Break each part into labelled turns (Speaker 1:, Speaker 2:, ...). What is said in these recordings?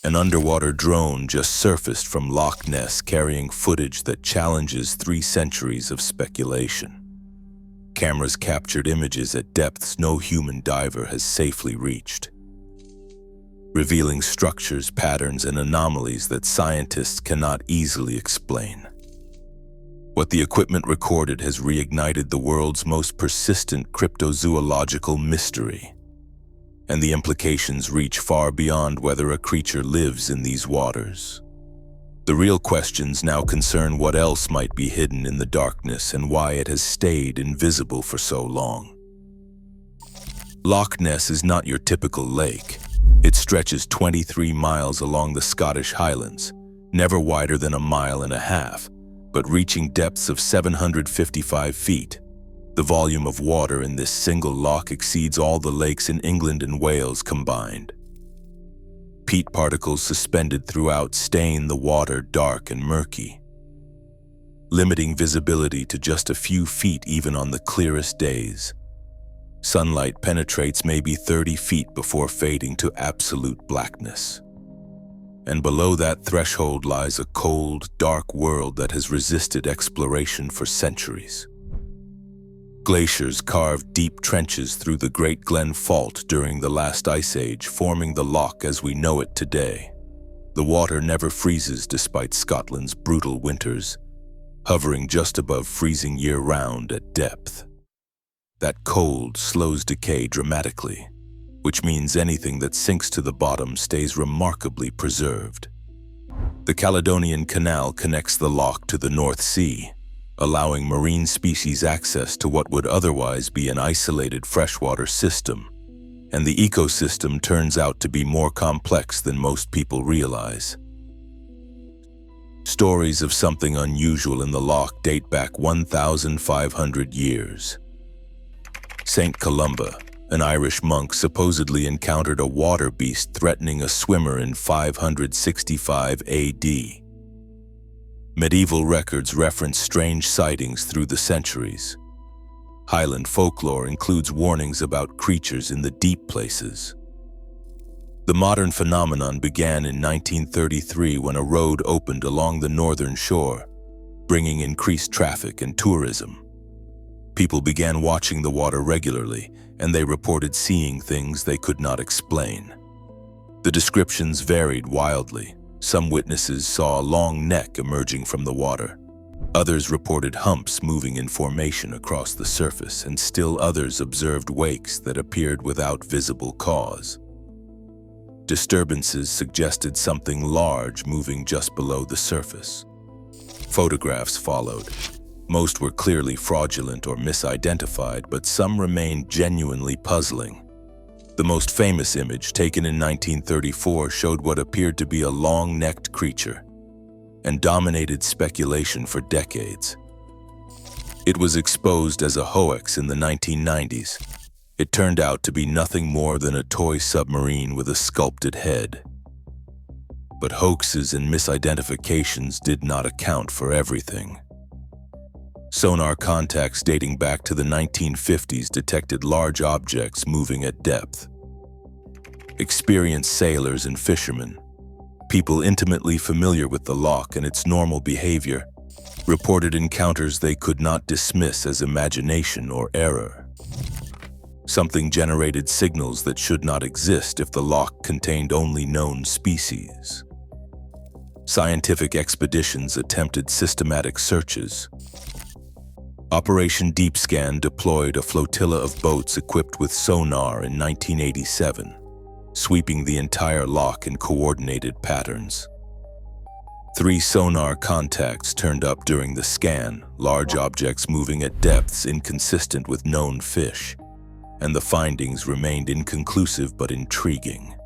Speaker 1: An underwater drone just surfaced from Loch Ness carrying footage that challenges 3 centuries of speculation. Cameras captured images at depths no human diver has safely reached, revealing structures, patterns, and anomalies that scientists cannot easily explain. What the equipment recorded has reignited the world's most persistent cryptozoological mystery, and the implications reach far beyond whether a creature lives in these waters. The real questions now concern what else might be hidden in the darkness and why it has stayed invisible for so long. Loch Ness is not your typical lake. It stretches 23 miles along the Scottish Highlands, never wider than 1.5 miles, but reaching depths of 755 feet. The volume of water in this single loch exceeds all the lakes in England and Wales combined. Peat particles suspended throughout stain the water dark and murky, limiting visibility to just a few feet even on the clearest days. Sunlight penetrates maybe 30 feet before fading to absolute blackness. And below that threshold lies a cold, dark world that has resisted exploration for centuries. Glaciers carved deep trenches through the Great Glen Fault during the last ice age, forming the loch as we know it today. The water never freezes despite Scotland's brutal winters, hovering just above freezing year-round at depth. That cold slows decay dramatically, which means anything that sinks to the bottom stays remarkably preserved. The Caledonian Canal connects the loch to the North Sea, allowing marine species access to what would otherwise be an isolated freshwater system, and the ecosystem turns out to be more complex than most people realize. Stories of something unusual in the loch date back 1,500 years. Saint Columba, an Irish monk, supposedly encountered a water beast threatening a swimmer in 565 AD. Medieval records reference strange sightings through the centuries. Highland folklore includes warnings about creatures in the deep places. The modern phenomenon began in 1933 when a road opened along the northern shore, bringing increased traffic and tourism. People began watching the water regularly, and they reported seeing things they could not explain. The descriptions varied wildly. Some witnesses saw a long neck emerging from the water. Others reported humps moving in formation across the surface, and still others observed wakes that appeared without visible cause. Disturbances suggested something large moving just below the surface. Photographs followed. Most were clearly fraudulent or misidentified, but some remained genuinely puzzling. The most famous image, taken in 1934, showed what appeared to be a long-necked creature and dominated speculation for decades. It was exposed as a hoax in the 1990s. It turned out to be nothing more than a toy submarine with a sculpted head. But hoaxes and misidentifications did not account for everything. Sonar contacts dating back to the 1950s detected large objects moving at depth. Experienced sailors and fishermen, people intimately familiar with the loch and its normal behavior, reported encounters they could not dismiss as imagination or error. Something generated signals that should not exist if the loch contained only known species. Scientific expeditions attempted systematic searches. Operation Deep Scan deployed a flotilla of boats equipped with sonar in 1987, sweeping the entire loch in coordinated patterns. 3 sonar contacts turned up during the scan, large objects moving at depths inconsistent with known fish, and the findings remained inconclusive but intriguing.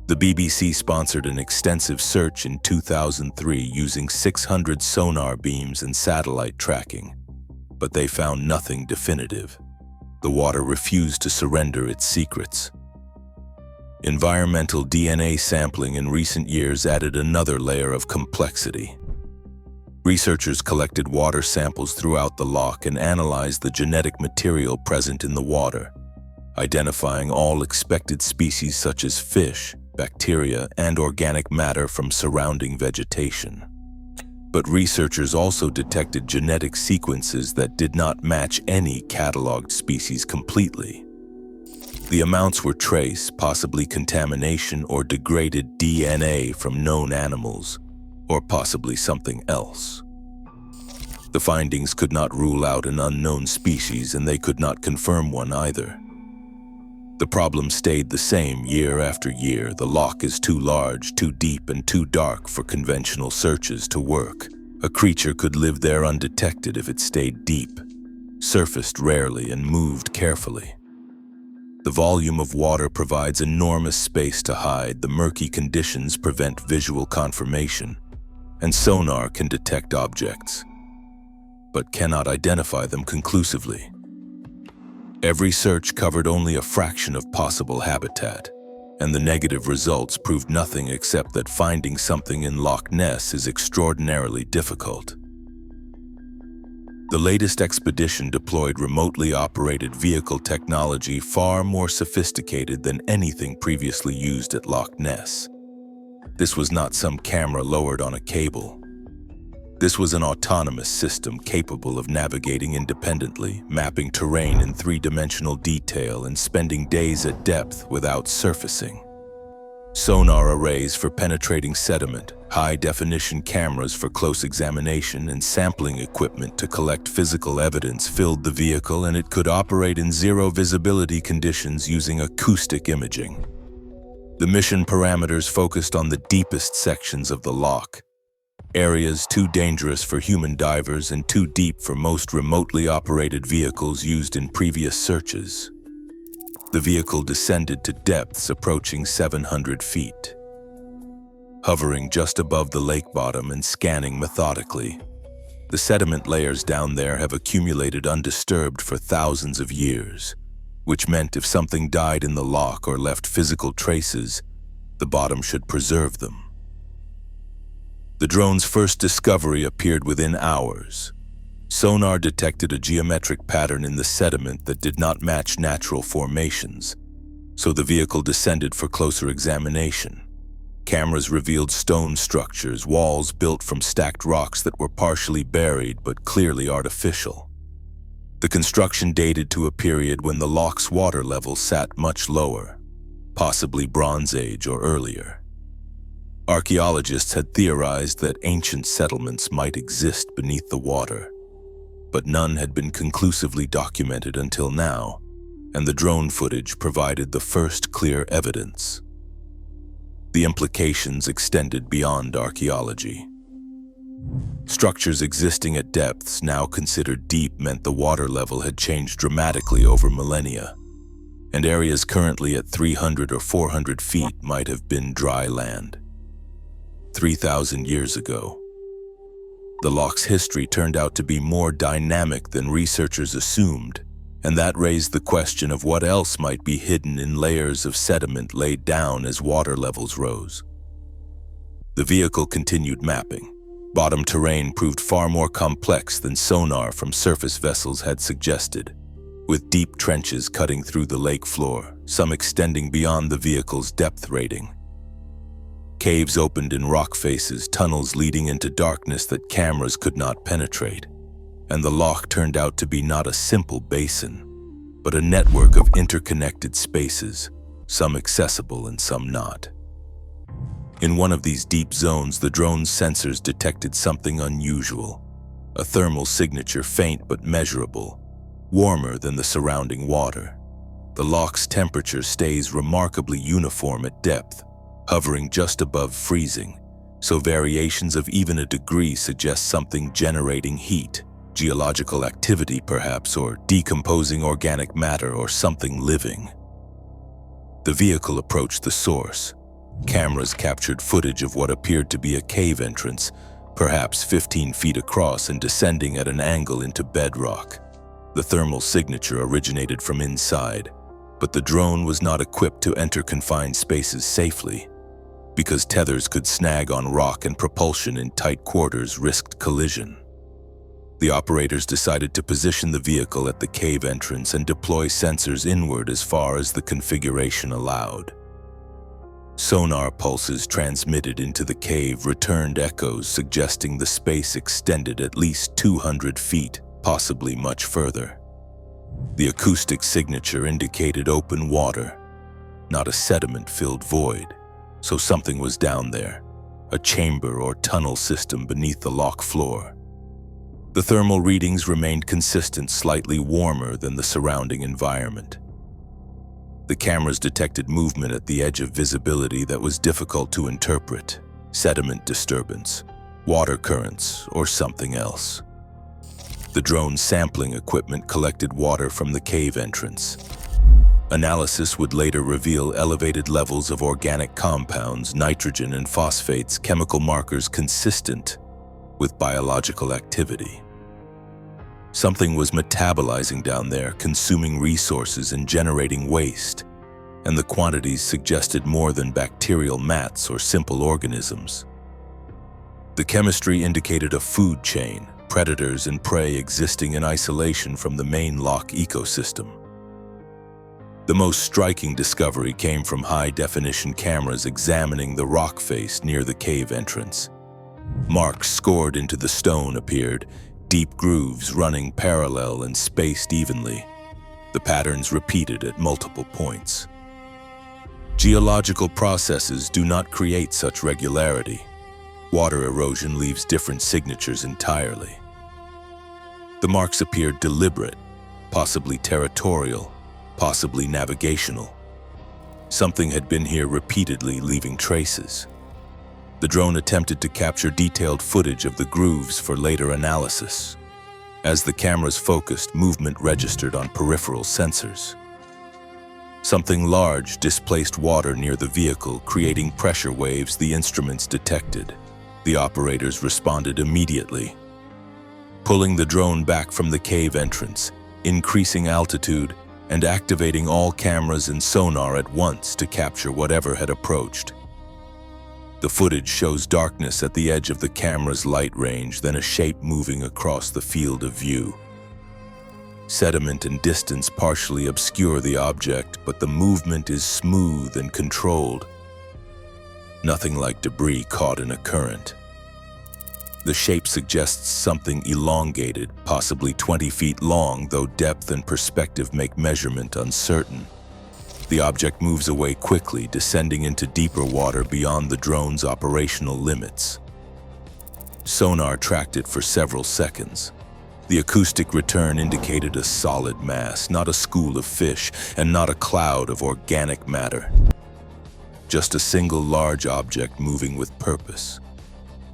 Speaker 1: The BBC sponsored an extensive search in 2003 using 600 sonar beams and satellite tracking, but they found nothing definitive. The water refused to surrender its secrets. Environmental DNA sampling in recent years added another layer of complexity. Researchers collected water samples throughout the loch and analyzed the genetic material present in the water, identifying all expected species such as fish, bacteria, and organic matter from surrounding vegetation. But researchers also detected genetic sequences that did not match any cataloged species completely. The amounts were trace, possibly contamination or degraded DNA from known animals, or possibly something else. The findings could not rule out an unknown species, and they could not confirm one either. The problem stayed the same year after year. The loch is too large, too deep, and too dark for conventional searches to work. A creature could live there undetected if it stayed deep, surfaced rarely, and moved carefully. The volume of water provides enormous space to hide. The murky conditions prevent visual confirmation, and sonar can detect objects, but cannot identify them conclusively. Every search covered only a fraction of possible habitat, and the negative results proved nothing except that finding something in Loch Ness is extraordinarily difficult. The latest expedition deployed remotely operated vehicle technology far more sophisticated than anything previously used at Loch Ness. This was not some camera lowered on a cable. This was an autonomous system capable of navigating independently, mapping terrain in three-dimensional detail, and spending days at depth without surfacing. Sonar arrays for penetrating sediment, high-definition cameras for close examination, and sampling equipment to collect physical evidence filled the vehicle, and it could operate in zero-visibility conditions using acoustic imaging. The mission parameters focused on the deepest sections of the loch, areas too dangerous for human divers and too deep for most remotely operated vehicles used in previous searches. The vehicle descended to depths approaching 700 feet. Hovering just above the lake bottom and scanning methodically, the sediment layers down there have accumulated undisturbed for thousands of years, which meant if something died in the loch or left physical traces, the bottom should preserve them. The drone's first discovery appeared within hours. Sonar detected a geometric pattern in the sediment that did not match natural formations, so the vehicle descended for closer examination. Cameras revealed stone structures, walls built from stacked rocks that were partially buried but clearly artificial. The construction dated to a period when the loch's water level sat much lower, possibly Bronze Age or earlier. Archaeologists had theorized that ancient settlements might exist beneath the water, but none had been conclusively documented until now, and the drone footage provided the first clear evidence. The implications extended beyond archaeology. Structures existing at depths now considered deep meant the water level had changed dramatically over millennia, and areas currently at 300 or 400 feet might have been dry land. 3,000 years ago, the loch's history turned out to be more dynamic than researchers assumed, and that raised the question of what else might be hidden in layers of sediment laid down as water levels rose. The vehicle continued mapping. Bottom terrain proved far more complex than sonar from surface vessels had suggested, with deep trenches cutting through the lake floor, some extending beyond the vehicle's depth rating. Caves opened in rock faces, tunnels leading into darkness that cameras could not penetrate, and the loch turned out to be not a simple basin, but a network of interconnected spaces, some accessible and some not. In one of these deep zones, the drone's sensors detected something unusual, a thermal signature faint but measurable, warmer than the surrounding water. The loch's temperature stays remarkably uniform at depth, hovering just above freezing, so variations of even a degree suggest something generating heat, geological activity perhaps, or decomposing organic matter or something living. The vehicle approached the source. Cameras captured footage of what appeared to be a cave entrance, perhaps 15 feet across and descending at an angle into bedrock. The thermal signature originated from inside, but the drone was not equipped to enter confined spaces safely, because tethers could snag on rock and propulsion in tight quarters risked collision. The operators decided to position the vehicle at the cave entrance and deploy sensors inward as far as the configuration allowed. Sonar pulses transmitted into the cave returned echoes suggesting the space extended at least 200 feet, possibly much further. The acoustic signature indicated open water, not a sediment-filled void, so something was down there, a chamber or tunnel system beneath the loch floor. The thermal readings remained consistent, slightly warmer than the surrounding environment. The cameras detected movement at the edge of visibility that was difficult to interpret: sediment disturbance, water currents, or something else. The drone sampling equipment collected water from the cave entrance. Analysis would later reveal elevated levels of organic compounds, nitrogen and phosphates, chemical markers consistent with biological activity. Something was metabolizing down there, consuming resources and generating waste, and the quantities suggested more than bacterial mats or simple organisms. The chemistry indicated a food chain, predators and prey existing in isolation from the main loch ecosystem. The most striking discovery came from high-definition cameras examining the rock face near the cave entrance. Marks scored into the stone appeared, deep grooves running parallel and spaced evenly. The patterns repeated at multiple points. Geological processes do not create such regularity. Water erosion leaves different signatures entirely. The marks appeared deliberate, possibly territorial, possibly navigational. Something had been here repeatedly, leaving traces. The drone attempted to capture detailed footage of the grooves for later analysis. As the cameras focused, movement registered on peripheral sensors. Something large displaced water near the vehicle, creating pressure waves the instruments detected. The operators responded immediately, pulling the drone back from the cave entrance, increasing altitude, and activating all cameras and sonar at once to capture whatever had approached. The footage shows darkness at the edge of the camera's light range, then a shape moving across the field of view. Sediment and distance partially obscure the object, but the movement is smooth and controlled. Nothing like debris caught in a current. The shape suggests something elongated, possibly 20 feet long, though depth and perspective make measurement uncertain. The object moves away quickly, descending into deeper water beyond the drone's operational limits. Sonar tracked it for several seconds. The acoustic return indicated a solid mass, not a school of fish, and not a cloud of organic matter. Just a single large object moving with purpose.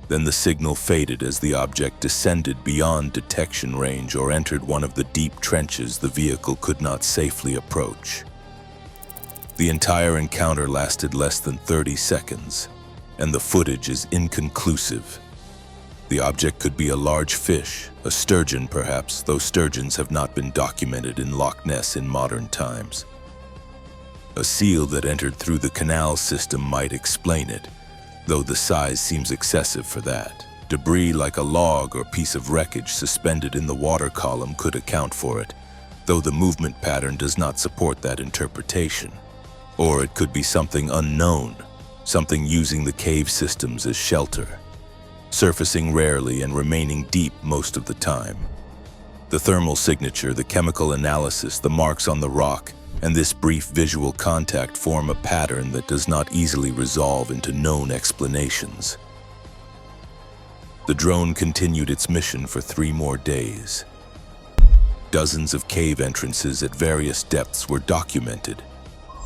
Speaker 1: Then the signal faded as the object descended beyond detection range or entered one of the deep trenches the vehicle could not safely approach. The entire encounter lasted less than 30 seconds, and the footage is inconclusive. The object could be a large fish, a sturgeon perhaps, though sturgeons have not been documented in Loch Ness in modern times. A seal that entered through the canal system might explain it, though the size seems excessive for that. Debris like a log or piece of wreckage suspended in the water column could account for it, though the movement pattern does not support that interpretation. Or it could be something unknown, something using the cave systems as shelter, surfacing rarely and remaining deep most of the time. The thermal signature, the chemical analysis, the marks on the rock, and this brief visual contact form a pattern that does not easily resolve into known explanations. The drone continued its mission for 3 more days. Dozens of cave entrances at various depths were documented,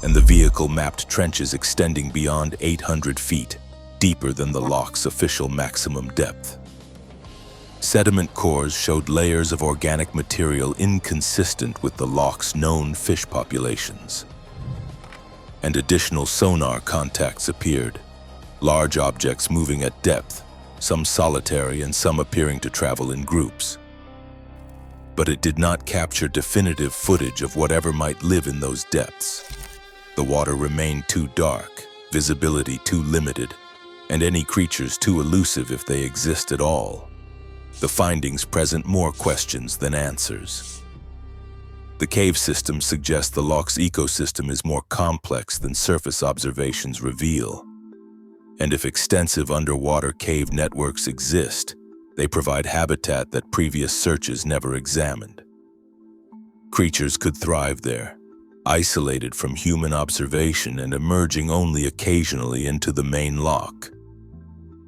Speaker 1: and the vehicle mapped trenches extending beyond 800 feet, deeper than the loch's official maximum depth. Sediment cores showed layers of organic material inconsistent with the loch's known fish populations. And additional sonar contacts appeared, large objects moving at depth, some solitary and some appearing to travel in groups. But it did not capture definitive footage of whatever might live in those depths. The water remained too dark, visibility too limited, and any creatures too elusive if they exist at all. The findings present more questions than answers. The cave system suggests the loch's ecosystem is more complex than surface observations reveal. And if extensive underwater cave networks exist, they provide habitat that previous searches never examined. Creatures could thrive there, isolated from human observation and emerging only occasionally into the main loch.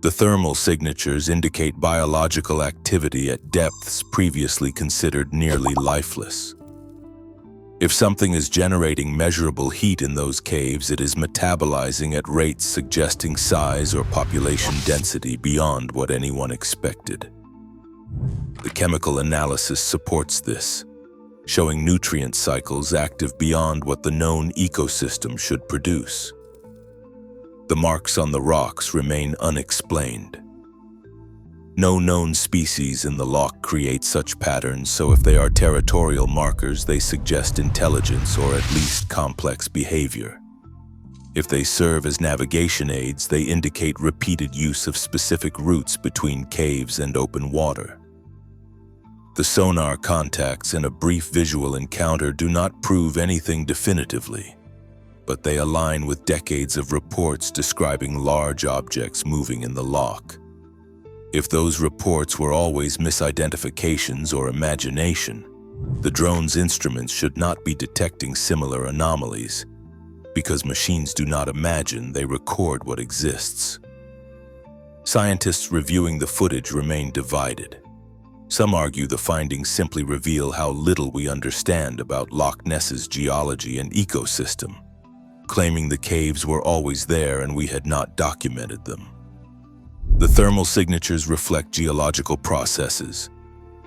Speaker 1: The thermal signatures indicate biological activity at depths previously considered nearly lifeless. If something is generating measurable heat in those caves, it is metabolizing at rates suggesting size or population density beyond what anyone expected. The chemical analysis supports this, showing nutrient cycles active beyond what the known ecosystem should produce. The marks on the rocks remain unexplained. No known species in the loch create such patterns, so if they are territorial markers, they suggest intelligence or at least complex behavior. If they serve as navigation aids, they indicate repeated use of specific routes between caves and open water. The sonar contacts and a brief visual encounter do not prove anything definitively, but they align with decades of reports describing large objects moving in the loch. If those reports were always misidentifications or imagination, the drone's instruments should not be detecting similar anomalies, because machines do not imagine, they record what exists. Scientists reviewing the footage remain divided. Some argue the findings simply reveal how little we understand about Loch Ness's geology and ecosystem, claiming the caves were always there and we had not documented them. The thermal signatures reflect geological processes,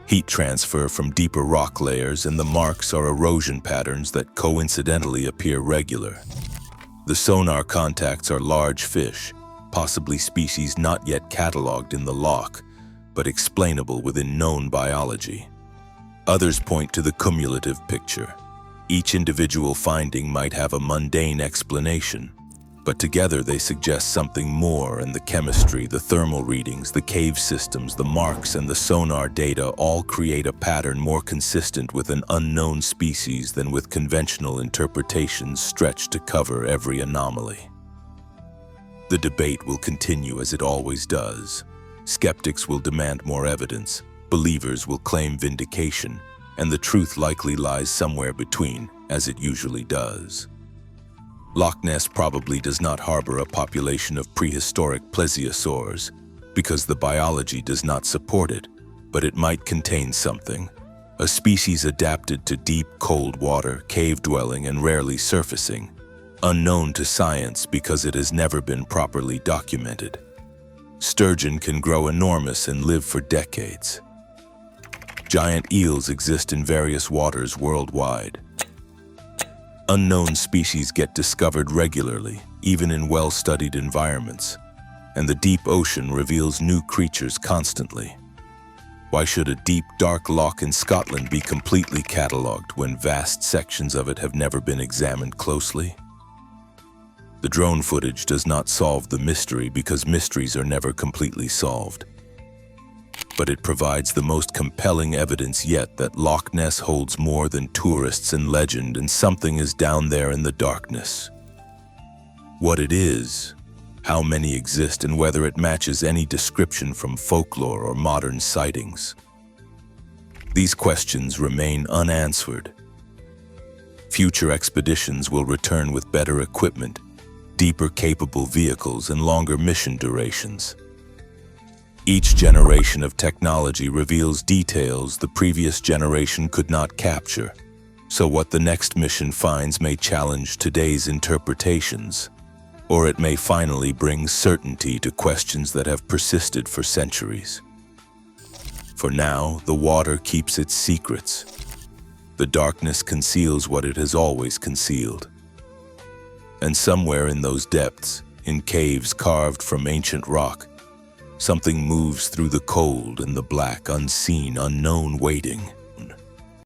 Speaker 1: heat transfer from deeper rock layers, and the marks are erosion patterns that coincidentally appear regular. The sonar contacts are large fish, possibly species not yet catalogued in the loch, but explainable within known biology. Others point to the cumulative picture. Each individual finding might have a mundane explanation, but together they suggest something more, and the chemistry, the thermal readings, the cave systems, the marks, and the sonar data all create a pattern more consistent with an unknown species than with conventional interpretations stretched to cover every anomaly. The debate will continue as it always does. Skeptics will demand more evidence, believers will claim vindication, and the truth likely lies somewhere between, as it usually does. Loch Ness probably does not harbor a population of prehistoric plesiosaurs, because the biology does not support it, but it might contain something, a species adapted to deep, cold water, cave dwelling, and rarely surfacing, unknown to science because it has never been properly documented. Sturgeon can grow enormous and live for decades. Giant eels exist in various waters worldwide. Unknown species get discovered regularly, even in well-studied environments, and the deep ocean reveals new creatures constantly. Why should a deep, dark loch in Scotland be completely catalogued when vast sections of it have never been examined closely? The drone footage does not solve the mystery because mysteries are never completely solved. But it provides the most compelling evidence yet that Loch Ness holds more than tourists and legend, and something is down there in the darkness. What it is, how many exist, and whether it matches any description from folklore or modern sightings. These questions remain unanswered. Future expeditions will return with better equipment, deeper capable vehicles, and longer mission durations. Each generation of technology reveals details the previous generation could not capture, so what the next mission finds may challenge today's interpretations, or it may finally bring certainty to questions that have persisted for centuries. For now, the water keeps its secrets. The darkness conceals what it has always concealed. And somewhere in those depths, in caves carved from ancient rock, something moves through the cold and the black, unseen, unknown, waiting.